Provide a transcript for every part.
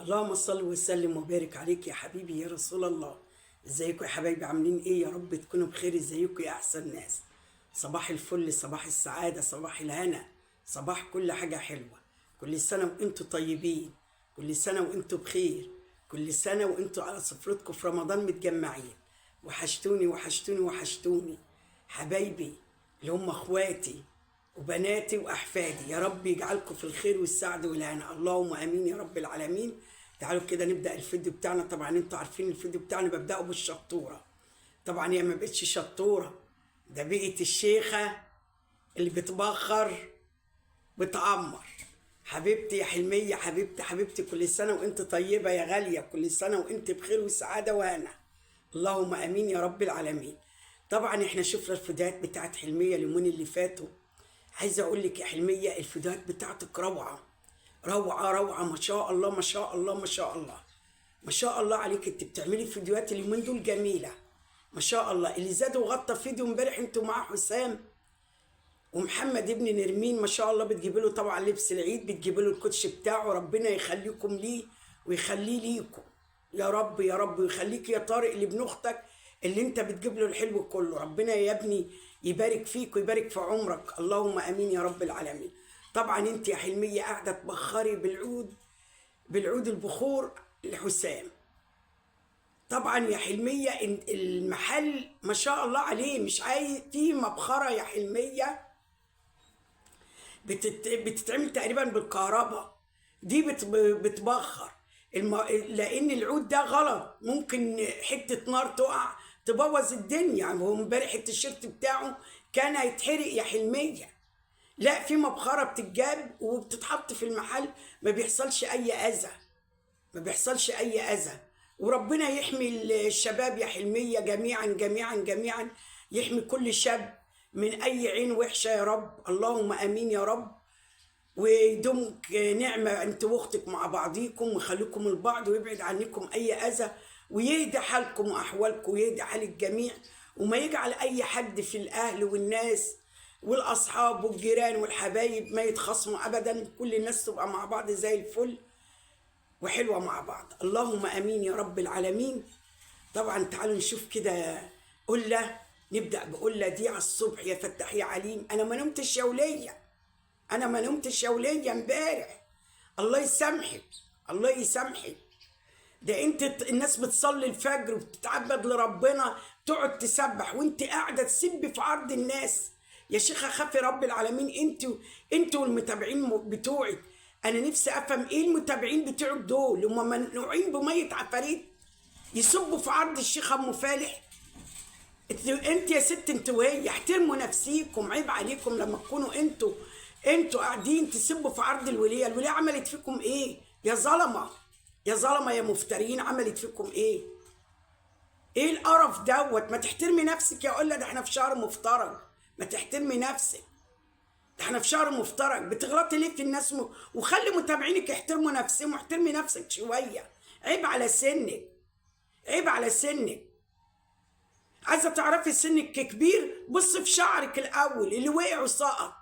اللهم صل وسلم وبارك عليك يا حبيبي يا رسول الله. ازيكم يا حبايبي؟ عاملين ايه؟ يا رب تكونوا بخير. ازيكم يا احسن ناس؟ صباح الفل، صباح السعادة، صباح الهنا، صباح كل حاجة حلوة. كل سنة وانتوا طيبين، كل سنة وانتوا بخير، كل سنة وانتوا على سفرتكم في رمضان متجمعين. وحشتوني وحشتوني وحشتوني حبايبي اللي هم اخواتي وبناتي واحفادي. يا رب يجعلكم في الخير والسعد والهنا، اللهم امين يا رب العالمين. تعالوا كده نبدا الفيديو بتاعنا. طبعا انتوا عارفين الفيديو بتاعنا ببداه بالشطوره. طبعا هي ما بقتش شطوره، ده بقت الشيخه اللي بتبخر بتعمر. حبيبتي يا حلميه، حبيبتي حبيبتي، كل سنه وانت طيبه يا غاليه، كل سنه وانت بخير وسعاده وهنا، اللهم امين يا رب العالمين. طبعا احنا شفنا الفيديوهات بتاعت حلميه اليومين اللي فاتوا. عايزه اقول لك يا حلميه الفيديوهات بتاعتك روعه روعه روعه، ما شاء الله ما شاء الله ما شاء الله ما شاء الله عليك. انت بتعملي فيديوهات اليومين دول جميله ما شاء الله. اللي زاد وغطى فيديو امبارح انتوا مع حسام ومحمد ابن نرمين، ما شاء الله. بتجيب له طبعا لبس العيد، بتجيب له الكوتش بتاعه، ربنا يخليكم ليه ويخليه ليكم يا رب يا رب. ويخليك يا طارق اللي ابن اختك اللي انت بتجيب له الحلو كله، ربنا يا ابني يبارك فيك ويبارك في عمرك، اللهم امين يا رب العالمين. طبعا انت يا حلميه قاعده تبخري بالعود البخور لحسام. طبعا يا حلميه المحل ما شاء الله عليه مش عايز فيه مبخره يا حلميه، بتتعمل تقريبا بالكهرباء. دي بتبخر لان العود ده غلط، ممكن حته نار تقع تبوظ الدنيا. يعني هو امبارح التيشيرت بتاعه كان هيتحرق يا حلميه. لا، في مبخره بتتجاب وبتتحط في المحل، ما بيحصلش اي اذى، ما بيحصلش اي اذى. وربنا يحمي الشباب يا حلميه جميعا جميعا جميعا، يحمي كل شاب من اي عين وحشه يا رب، اللهم امين يا رب. ويدومك نعمه انت واختك مع بعضيكم، ويخليكم البعض ويبعد عنكم اي اذى، ويهدي حالكم واحوالكم ويهدي حال الجميع. وما يجعل اي حد في الاهل والناس والاصحاب والجيران والحبايب ما يتخاصموا ابدا، كل الناس تبقى مع بعض زي الفل وحلوه مع بعض، اللهم امين يا رب العالمين. طبعا تعالوا نشوف كده قله. نبدا بقله دي على الصبح. يا فتاح يا عليم، انا ما نمتش يا وليه، انا ما نمتش يا وليه امبارح. الله يسامحك، الله يسامحك. ده انت الناس بتصلي الفجر وبتتعبد لربنا، تقعد تسبح وانت قاعده تسب في عرض الناس. يا شيخه خافي رب العالمين. انتوا والمتابعين بتوعك، انا نفسي افهم ايه المتابعين بتوعك دول؟ هم منوعين بميه عفاريت يسبوا في عرض الشيخ ام فالح؟ انت يا ست انت وهي احترموا نفسيكم، عيب عليكم لما تكونوا انتوا قاعدين تسبوا في عرض الوليه. الوليه عملت فيكم ايه يا ظلمه؟ يا ظلمه يا مفترين، عملت فيكم ايه؟ ايه القرف دوت؟ ما تحترمي نفسك يا قله، ده احنا في شهر مفترج، ما تحترمي نفسك، ده احنا في شهر مفترج. بتغلطي ليه في الناس وخلي متابعينك يحترموا نفسهم، واحترمي نفسك شويه، عيب على سنك، عيب على سنك. عايزه تعرفي سنك كبير؟ بصي في شعرك الاول اللي وقع وسقط،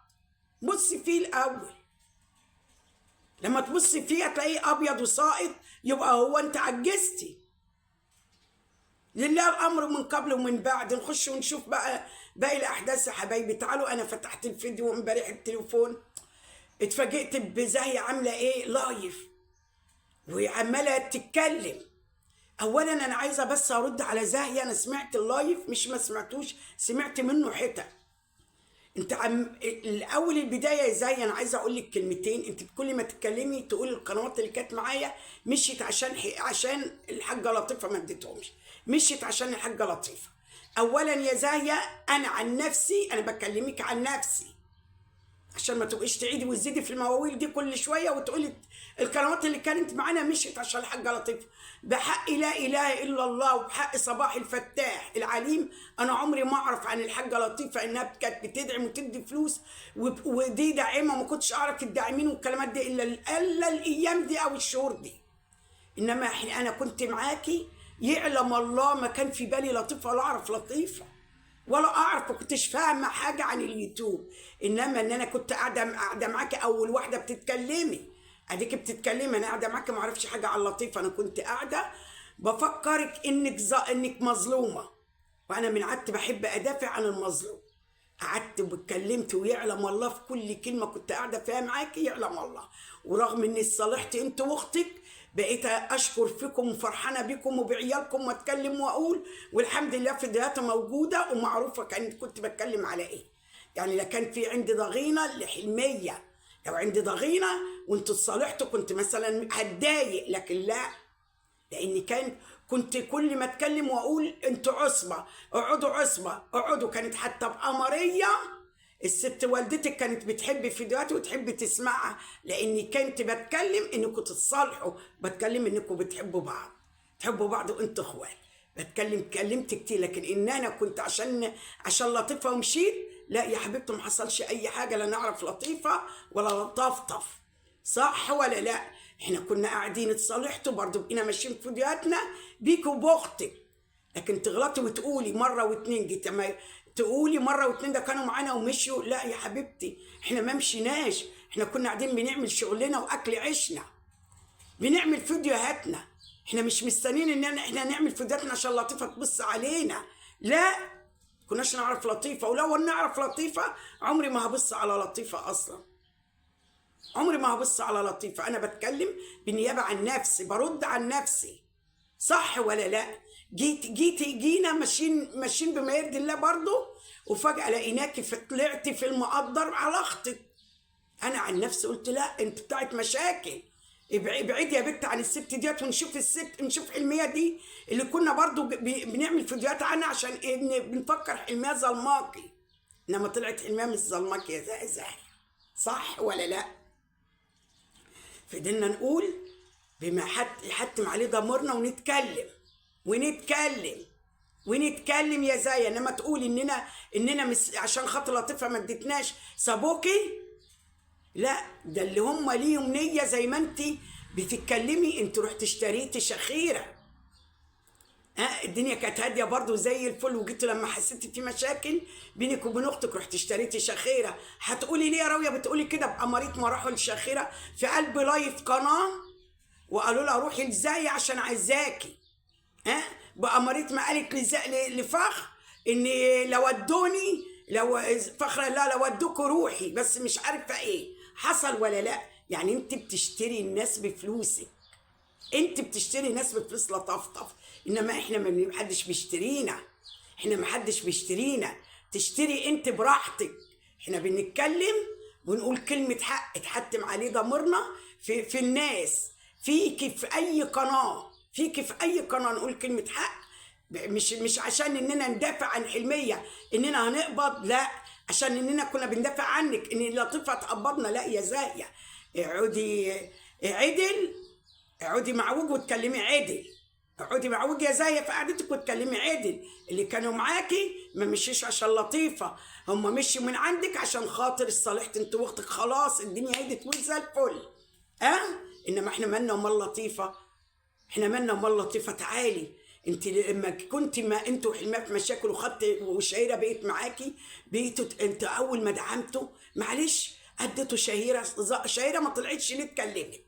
بصي فيه الاول. لما تبصي فيه هتلاقيه ابيض وساقط، يبقى هو انت عجزتي. لله الامر من قبل ومن بعد. نخش ونشوف بقى باقي الاحداث يا حبايبي. تعالوا، انا فتحت الفيديو امبارح التليفون، اتفاجئت بزاهيه عامله ايه لايف وعماله تتكلم. اولا انا عايزه بس ارد على زاهيه، انا سمعت اللايف، مش ما سمعتوش، سمعت منه حتت. انت الاول البدايه يا زاهيه انا عايزه اقول لك كلمتين. انت كل ما تتكلمي تقول القنوات اللي كانت معايا مشيت عشان الحاجه لطيفه ما اديتهمش، مشيت عشان الحاجه لطيفه. اولا يا زاهيه انا عن نفسي، انا بكلمك عن نفسي عشان ما تبقيش تعيدي وتزيدي في المواويل دي كل شويه وتقولي القنوات اللي كانت معانا مشيت عشان الحاجه لطيفه. بحق لا اله الا الله وبحق صباح الفتاح العليم، انا عمري ما اعرف عن الحاجه لطيفه انها كانت بتدعم وتدي فلوس ودي داعمه، ما كنتش اعرف الداعمين والكلامات دي الا الايام دي او الشهور دي. انما انا كنت معاكي، يعلم الله ما كان في بالي لطيفه ولا اعرف لطيفه ولا اعرف، ما كنتش فاهمه حاجه عن اليوتيوب. انما ان انا كنت قاعده معاكي اول واحده بتتكلمي اديك بتتكلمي، انا قاعده معاكي ما اعرفش حاجه على لطيفه، انا كنت قاعده بفكرك انك مظلومه، وانا من عادتي بحب ادافع عن المظلوم. قعدت واتكلمت ويعلم الله في كل كلمه كنت قاعده فيها معاكي، يعلم الله. ورغم اني صالحت انت واختك، بقيت اشكر فيكم وفرحانه بيكم وبعيالكم واتكلم واقول، والحمد لله فيديوهاتها موجوده ومعروفه كنت بتكلم على ايه. يعني لا كان في عندي ضغينه لحلميه، لو عندي ضغينه وانتوا اتصالحتوا كنت مثلا هتضايق، لكن لا، لاني كنت كل ما اتكلم واقول انتوا عصبه، اقعدوا عصبه اقعدوا. كانت حتى بقمريه الست والدتك كانت بتحب فيديوهاتي وتحب تسمعها، لاني كنت بتكلم انكم تتصالحوا، بتكلم انكم بتحبوا بعض، تحبوا بعض وانتوا اخوات. كلمت كتير، لكن ان انا كنت عشان لطيفه ومشيت، لا يا حبيبتي ما حصلش اي حاجه، لا نعرف لطيفه ولا لطفطف، صح ولا لا؟ احنا كنا قاعدين اتصالحتوا برضه، بقينا ماشيين في فيديوهاتنا بيك وباختك. لكن تغلطي وتقولي مره واتنين، جيت ما تقولي مره واتنين ده كانوا معانا ومشيوا، لا يا حبيبتي احنا ما مشيناش، احنا كنا قاعدين بنعمل شغلنا واكل عيشنا، بنعمل فيديوهاتنا. احنا مش مستنيين ان احنا نعمل فيديوهاتنا عشان لطيفه تبص علينا، لا، كناش نعرف لطيفه، ولو نعرف لطيفه عمري ما هبص على لطيفه اصلا، عمري ما هبص على لطيفه. انا بتكلم بالنيابه عن نفسي، برد عن نفسي، صح ولا لا؟ جينا ماشيين بما يرضي الله برضه، وفجاه لقيناكي طلعتي في المقدر على اختك. انا عن نفسي قلت لا، انت بتاعت مشاكل، ابعدي يا بنت عن الست ديت، ونشوف نشوف حلميه دي اللي كنا برضو بنعمل فيديوهات عنها عشان بنفكر حلميه ظلماكي، انما طلعت حلميه مش ظلماكي يا زاهي، صح ولا لا؟ فضلنا نقول بما يحتم عليه ضميرنا، ونتكلم يا زايا، انما تقول اننا عشان خاطر لطيفه ما اديتناش سابوكي، لا، ده اللي هم ليهم نيه زي ما انت بتتكلمي. انت رحت اشتريتي شخيره، الدنيا كانت هاديه برضو زي الفل، وجيت لما حسيتي في مشاكل بينك وبين اختك رحت اشتريتي شخيره. هتقولي ليه يا راويه بتقولي كده؟ بأماريت ما راحوا للشخيره في قلب لايف قناه وقالوا لها روحي لزاي عشان عايزاكي، بأماريت ما قالت لفخر ان لو ودوني، لو فخر لا لو ودوكوا روحي، بس مش عارفه ايه حصل ولا لا. يعني انت بتشتري الناس بفلوسك، انت بتشتري ناس بفلوس لطفطف، انما احنا ما حدش بيشترينا، احنا ما حدش بيشترينا، تشتري انت براحتك. احنا بنتكلم ونقول كلمة حق اتحتم عليه ضميرنا في الناس، فيكي في اي قناة، فيكي في اي قناة نقول كلمة حق، مش عشان اننا ندافع عن حلمية اننا هنقبض، لا، عشان اننا كنا بندافع عنك ان لطيفة تقبضنا، لا يا زاهية، اقعدي عدل، اقعدي معوج وتكلمي عدل، اقعدي معوج يا زاهية في قعدتك وتكلمي عدل. اللي كانوا معاكي ما مشيش عشان لطيفة، هم مشي من عندك عشان خاطر صالحت انت واختك، خلاص الدنيا هدت زي الفل، انما احنا مالنا ومال لطيفة، احنا مالنا ومال لطيفة. تعالي انت لما كنت ما انت وحلمها في مشاكل وخدت وشهيرة بقيت معاكي، بقيتوا انت اول ما دعمته معلش اديته شهيرة ما طلعتش ليه اتكلمت،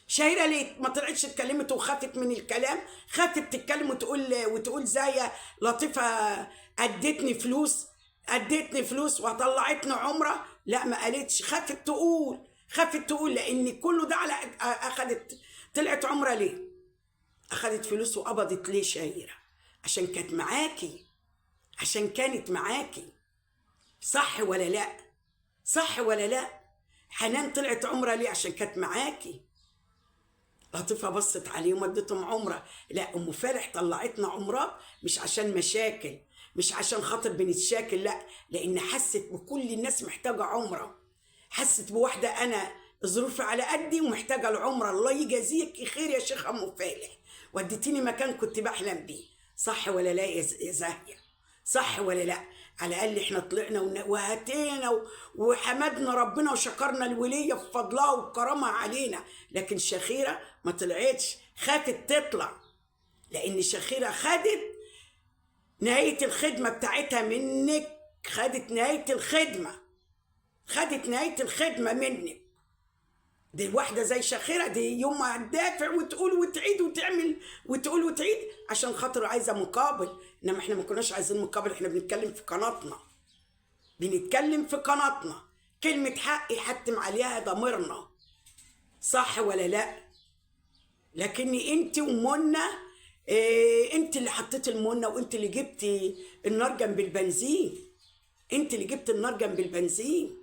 شهيرة ليه ما طلعتش اتكلمت وخافت من الكلام، خافت تتكلم وتقول زي لطيفة ادتني فلوس وطلعتنا عمرة، لا ما قالتش، خافت تقول لان كله ده على طلعت عمرة ليه؟ اخدت فلوس وقبضت ليه شهيرة؟ عشان كانت معاكي، صح ولا لا؟ حنان طلعت عمرة ليه؟ عشان كانت معاكي. لطيفة بصت عليهم ودتهم عمرة، لا، ام فرح طلعتنا عمرات مش عشان مشاكل، مش عشان خاطر بنتشاكل، لا، لان حست بكل الناس محتاجة عمرة، حست بواحدة انا ظروفي على قدي ومحتاجة العمرة، الله يجازيك خير يا شيخ ام فالح، وديتيني مكان كنت بحلم بيه، صح ولا لا يا زاهية؟ صح ولا لا؟ على الاقل احنا طلعنا وهاتينا وحمدنا ربنا وشكرنا الوليه في فضلها وكرمها علينا، لكن شخيره ما طلعتش، خافت تطلع، لان شخيره خدت نهايه الخدمه بتاعتها منك، خدت نهايه الخدمه منك، دي واحده زي شخيره دي يوم ما تدافع وتقول وتعيد وتعمل وتقول وتعيد عشان خاطر عايزه مقابل. انما احنا ما كناش عايزين مقابل، احنا بنتكلم في قناتنا، بنتكلم في قناتنا. كلمه حق يحتم عليها ضميرنا، صح ولا لا؟ لكن انت ومنى، انت اللي حطيت المنى، وانت اللي جبتي النار جنب البنزين. انت اللي جبت النار جنب البنزين،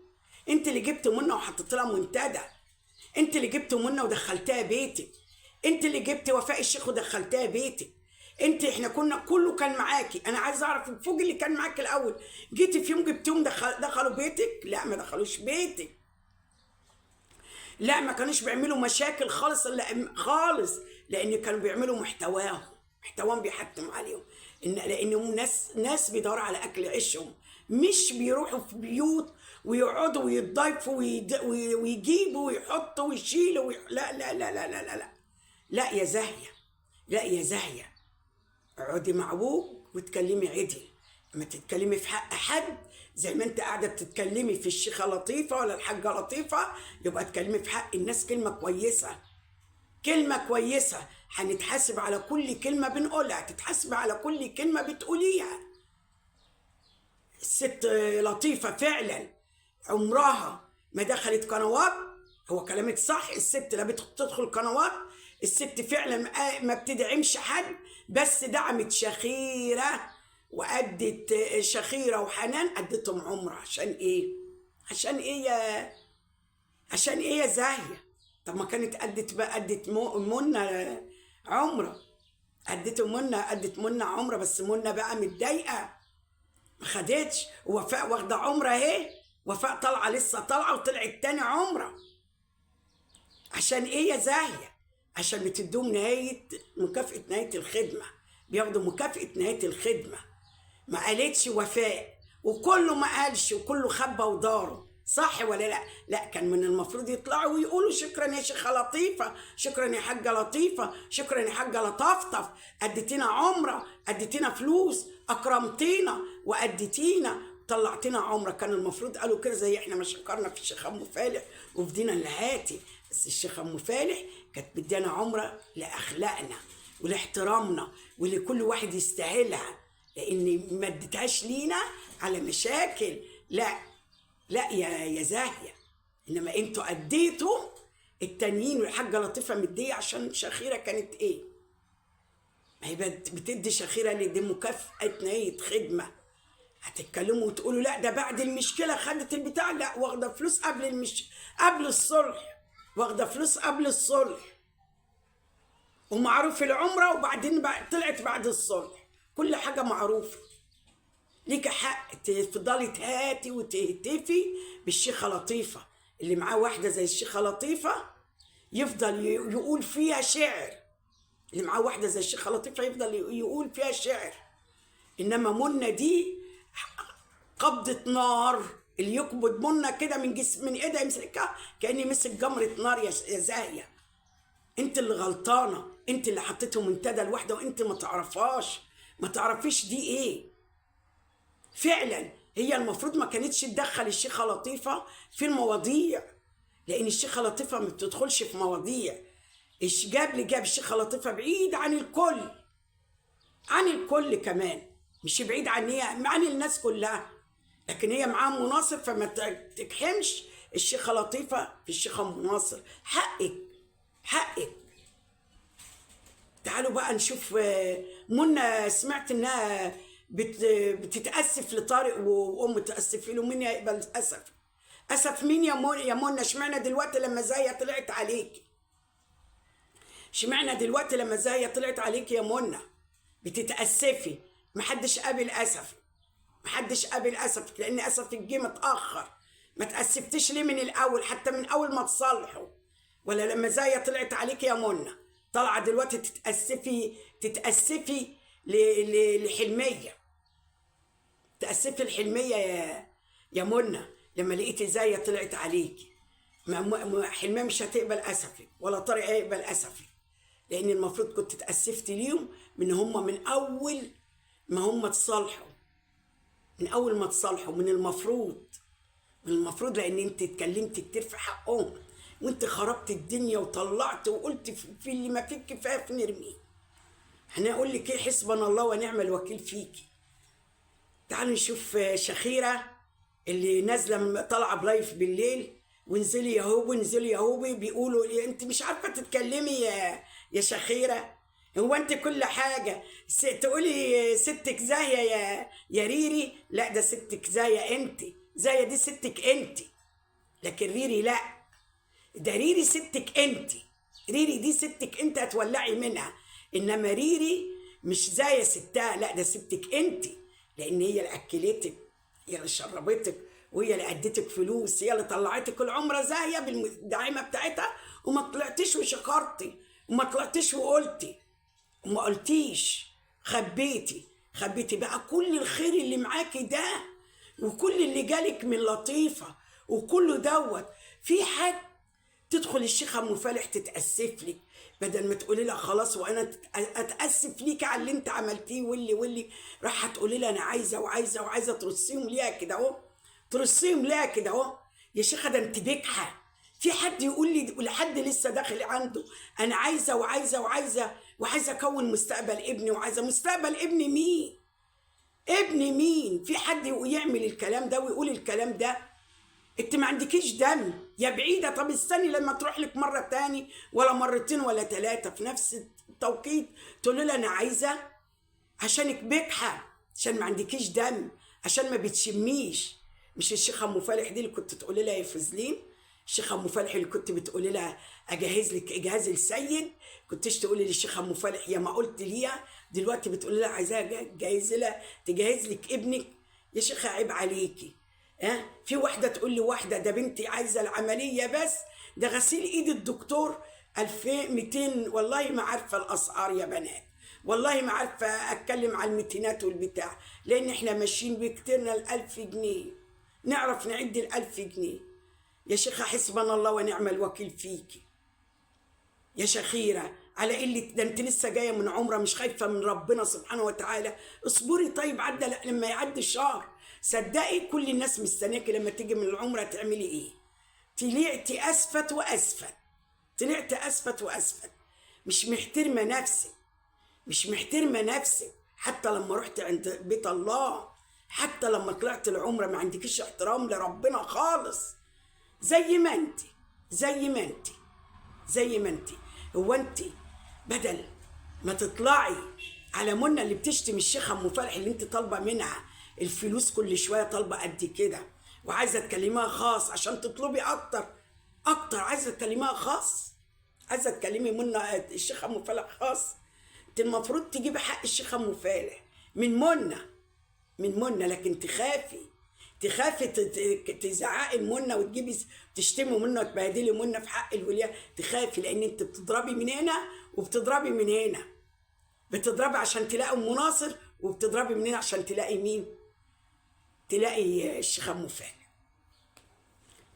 انت اللي جبت منى وحطيت لها منتدى، انت اللي جبت منى ودخلتها بيتك، انت اللي جبت وفاء الشيخ ودخلتها بيتك. انت احنا كنا كله كان معاكي. انا عايز اعرف الفوج اللي كان معاكي الاول، جيتي في يوم جبتهم دخلوا بيتك؟ لا ما دخلوش بيتك، لا ما كانوش بيعملوا مشاكل خالص، لا خالص، لان كانوا بيعملوا محتواهم بيحتم عليهم. لانهم ناس بيدوروا على اكل عيشهم، مش بيروحوا في بيوت ويقعدوا ويتضايفوا ويجيبوا ويحطوا ويشيلوا لا لا لا لا لا لا لا. لا يا زاهيه، لا يا زاهيه، اقعدي مع ابوك وتكلمي عدل. لما تتكلمي في حق حد زي ما انت قاعده بتتكلمي في الشيخه لطيفه ولا الحاجه لطيفه، يبقى تكلمي في حق الناس كلمه كويسه، كلمه كويسه. هنتحاسب على كل كلمه بنقولها، تتحاسب على كل كلمه بتقوليها. الست لطيفه فعلا عمرها ما دخلت قنوات، هو كلامك صح، الست لا بتدخل قنوات، الست فعلا ما بتدعمش حد، بس دعمت شخيره وأدت شخيره وحنان، أدتهم عمره. عشان ايه؟ عشان ايه عشان ايه يا زاهيه؟ طب ما كانت أدت منى عمره، أدت منى عمره، بس منى بقى متضايقه ما خدتش. ووفاء واخده عمره اهي، وفاء طالعه لسه طالعه وطلعت تاني عمره. عشان ايه يا زاهيه؟ عشان بتدوم مكافأة نهاية الخدمة، بياخدوا مكافأة نهاية الخدمة. ما قالتش وفاء، وكله ما قالش، وكله خبى وداره، صح ولا لا؟ لا، كان من المفروض يطلعوا ويقولوا شكرا يا شيخة لطيفة، شكرا يا حاجة لطيفة، شكرا يا حاجة لطفطف، اديتينا عمرة، اديتينا فلوس، اكرمتينا واديتينا طلعتنا عمرة. كان المفروض قالوا كده زي احنا ما شكرنا في الشيخ ام فالح وفدينا اللهاتي. بس الشيخ ام فالح كانت مديانا عمرة لاخلاقنا ولاحترامنا واللي كل واحد يستاهلها، لان ما اديتهاش لينا على مشاكل. لا لا يا زاهيه، انما انتوا اديتوا التانيين. والحاجه لطيفه مديه عشان شخيره كانت ايه؟ ما هي بتدي شخيره اللي دي مكافاه نهايه خدمه. هتتكلموا وتقولوا لا ده بعد المشكله خدت البتاع، لا واخده فلوس قبل الصلح، واخده فلوس قبل الصلح، ومعروف العمره، وبعدين طلعت بعد الصلح، كل حاجه معروفه. ليك حق تفضلي تهاتي وتهتفي بالشيخه لطيفه، اللي معاه واحده زي الشيخه لطيفه يفضل يقول فيها شعر، اللي معاه واحده زي الشيخه لطيفه يفضل يقول فيها شعر. انما منى دي قبضه نار، اللي يقبض منى كده من جسم من ايدها يمسكها كاني مسك جمره نار. يا زاهيه، انت اللي غلطانه، انت اللي حطيته منتدى الواحده وانت ما تعرفهاش، ما تعرفيش دي ايه فعلا. هي المفروض ما كانتش تدخل الشيخه لطيفه في المواضيع، لان الشيخه لطيفه ما بتدخلش في مواضيع. جاب الشيخه لطيفه بعيد عن الكل، عن الكل كمان، مش بعيد عن الناس كلها، لكن هي معاها مناصر، فما تقحمش الشيخه لطيفه في الشيخه مناصر. حقك. تعالوا بقى نشوف منى. سمعت انها بتتأسف لطارق وأم تأسف له. مين يقبل أسف مين يا منى؟ اشمعنى دلوقتي لما زاهية طلعت عليك؟ اشمعنى دلوقتي لما زاهية طلعت عليك يا منى بتتأسفي؟ محدش قابل أسفك، لأن أسفك جه متأخر. ما تأسفتش ليه من الأول؟ حتى من أول ما تصالحوا، ولا لما زاهية طلعت عليك يا منى طالعة دلوقتي تتأسفي لحلمية؟ تأسفي الحلمية يا منى لما لقيتي زاهية طلعت عليكي. حلمية مش هتقبل أسفك، ولا طارق هيقبل أسفك، لأن المفروض كنت تأسفتي ليهم من أول ما هم تصالحوا، من المفروض، لأن أنت اتكلمتي كتير في حقهم. وانت خربت الدنيا وطلعت وقلت في اللي ما فيك كفايه نرميه. انا اقول لك ايه، حسبنا الله ونعم الوكيل فيكي. تعالوا نشوف شخيره اللي نازله طالعه بلايف بالليل، وانزلي يا هوبي انزلي يا هوبي، بيقولوا إيه انت مش عارفه تتكلمي يا شخيره؟ هو انت كل حاجه تقولي ستك زاهيه يا ريري؟ لا ده ستك زاهيه انت، زاهيه دي ستك انت، لكن ريري لا، ده ريري ستك انت، ريري دي ستك انت هتولعي منها، انما ريري مش زي ستها، لا ده ستك انت، لان هي اللي اكلتك، هي اللي شربتك، وهي اللي ادتك فلوس، هي اللي طلعتك العمره زاهيه بالدعيمه بتاعتها، وما طلعتيش وشكرتي، وما طلعتيش وقلتي، وما قلتيش، خبيتي بقى كل الخير اللي معاكي ده، وكل اللي جالك من لطيفه، وكله دوت في حد تدخل الشيخه ام فالح تتاسف لك، بدل ما تقولي لها خلاص وانا اتاسف ليك على اللي انت عملتيه واللي راح تقولي لها انا عايزه وعايزه ترصيهم ليها كده اهو، ترصيهم ليها كده اهو. يا شيخه ده انت بجحه، في حد يقول لي لحد لسه داخل عنده انا وعايزه اكون مستقبل ابني، وعايزه مستقبل ابني مين؟ ابني مين؟ في حد يعمل الكلام ده ويقول الكلام ده؟ انت ما عندكيش دم يا بعيده. طب استني لما تروح لك مره تاني ولا مرتين ولا ثلاثه في نفس التوقيت تقول لها انا عايزه، عشانك بجحه، عشان ما عندكيش دم، عشان ما بتشميش. مش الشيخه ام فالح دي اللي كنت تقولي لها يا فزلين؟ الشيخه ام فالح اللي كنت بتقولي لها اجهز لك اجهاز السيد، كنتش تقولي للشيخه ام فالح يا ما قلت ليها؟ دلوقتي بتقولي لها عايزاها تجهز لك ابنك. يا شيخه عيب عليكي. في واحده تقول لي واحده ده بنتي عايزه العمليه بس ده غسيل ايد الدكتور 2200، والله ما عارفه الاسعار يا بنات، والله ما عارفه اتكلم على الميتينات والبتاع، لان احنا ماشيين بكتيرنا ال1000 جنيه، نعرف نعد ال1000 جنيه. يا شيخه حسبنا الله ونعم الوكيل فيكي. يا شخيره على قله ده انت لسه جايه من عمره، مش خايفه من ربنا سبحانه وتعالى؟ اصبري طيب، عدى لما يعدي الشهر صدقي كل الناس مستنياكي لما تيجي من العمره تعملي ايه؟ طلعتي اسفت واسفت، طلعتي اسفت واسفت، مش محترمه نفسك، مش محترمه نفسك، حتى لما رحت عند بيت الله، حتى لما طلعت العمره ما عندكيش احترام لربنا خالص، زي ما انت زي ما انت زي ما انت. هو انت بدل ما تطلعي على منى اللي بتشتم الشيخه ام فالح اللي انت طالبه منها الفلوس كل شويه، طالبه قد كده، وعايزه تكلميها خاص عشان تطلبي اكتر، عايزه تكلميها خاص، عايزه تكلمي منى الشيخه ام فالح خاص. انت المفروض تجيبي حق الشيخه ام فالح من منى، لكن تخافي تزعقي منى وتجيبي تشتمي منى وتبهدلي منى في حق الوليه، تخافي لان انت بتضربي من هنا وبتضربي من هنا، بتضربي عشان تلاقي ام ناصر، وبتضربي من هنا عشان تلاقي مين؟ تلاقي الشيخه ام فالح.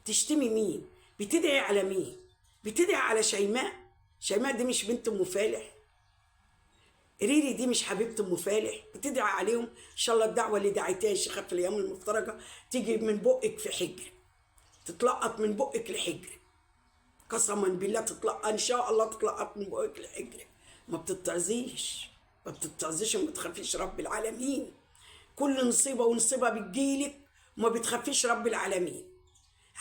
تشتمي مين؟ بتدعي على مين؟ بتدعي على شيماء دي مش بنت ام فالح، ريري دي مش حبيبه ام فالح، بتدعي عليهم. ان شاء الله الدعوه اللي دعيتها يا شيخه في الايام المفترجه تيجي من بقك في حجر، تتلقط من بقك لحجر، قسما بالله تطلق ان شاء الله تتلقط من بقك لحجر. ما بتتعزيش وما بتخافيش رب العالمين، كل نصيبه ونصيبه بتجيلك وما بتخافيش رب العالمين.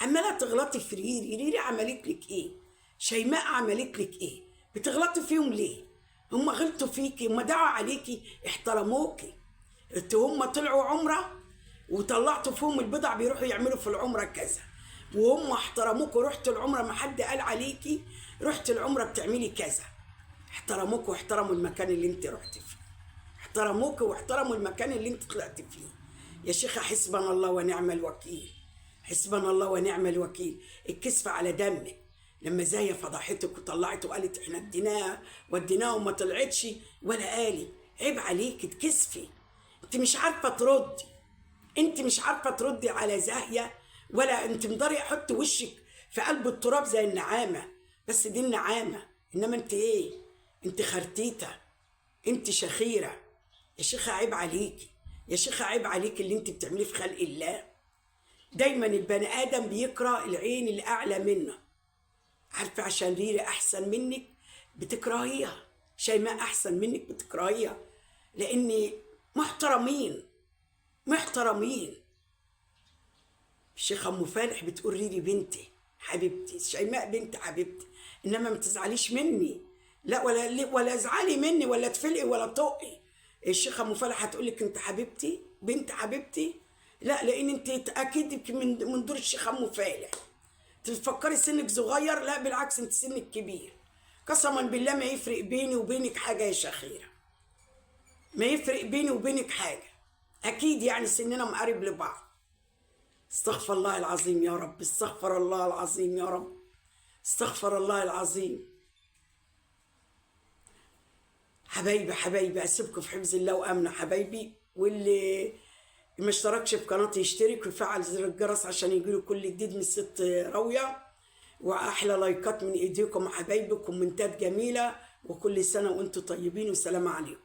عماله تغلطي في ريري عملت لك ايه؟ شيماء عملت لك ايه؟ بتغلطي فيهم ليه؟ هم غلطوا فيكي، هم دعوا عليكي، احترموكي، هم طلعوا عمره وطلعتوا فيهم البضع بيروحوا يعملوا في العمره كذا، وهم احترموكوا، رحتوا العمره ما حد قال عليكي رحت العمره بتعملي كذا، احترموكوا واحترموا المكان اللي انت رحت فيه، احترموكوا واحترموا المكان اللي انت طلعت فيه. يا شيخه حسبنا الله ونعم الوكيل، حسبنا الله ونعم الوكيل. الكسف على دمك لما زايه فضحتك وطلعت وقالت احنا وديناها وما طلعتش ولا قالت، عيب عليك تكسفي. انت مش عارفه تردي، انت مش عارفه تردي على زاهيه، ولا انت مضاري حط وشك في قلب التراب زي النعامه، بس دي النعامه، انما انت ايه؟ انت خرتيته، انت شخيره. يا شيخه عيب عليكي، يا شيخه عيب عليكي اللي انت بتعمليه في خلق الله. دايما البني ادم بيكره العين اللي اعلى منه، عارفه عشان ريري احسن منك بتكرهيها، شيماء احسن منك بتكرهيها، لاني محترمين محترمين. الشيخة ام فالح بتقول ريري بنتي حبيبتي، شيماء بنت حبيبتي، انما ما تزعليش مني، لا ولا ازعلي مني ولا تفلقي ولا تقي. الشيخة ام فالح هتقول لك انت حبيبتي بنت حبيبتي، لا لان انت اكيد من دور الشيخة ام فالح. تفكري سنك صغير، لا بالعكس انت سنك كبير. قسما بالله ما يفرق بيني وبينك حاجه يا شخيره، ما يفرق بيني وبينك حاجه، اكيد يعني سننا مقارب لبعض. استغفر الله العظيم يا رب، استغفر الله العظيم يا رب، استغفر الله العظيم. حبايبي حبايبي اسيبكم في حفظ الله وامنه حبايبي، واللي ما اشتركش في قناتي يشترك ويفعل زر الجرس عشان يجيله كل جديد من الست راويه. واحلى لايكات من ايديكم حبايبي، كومنتات جميله، وكل سنه وانتم طيبين، والسلام عليكم.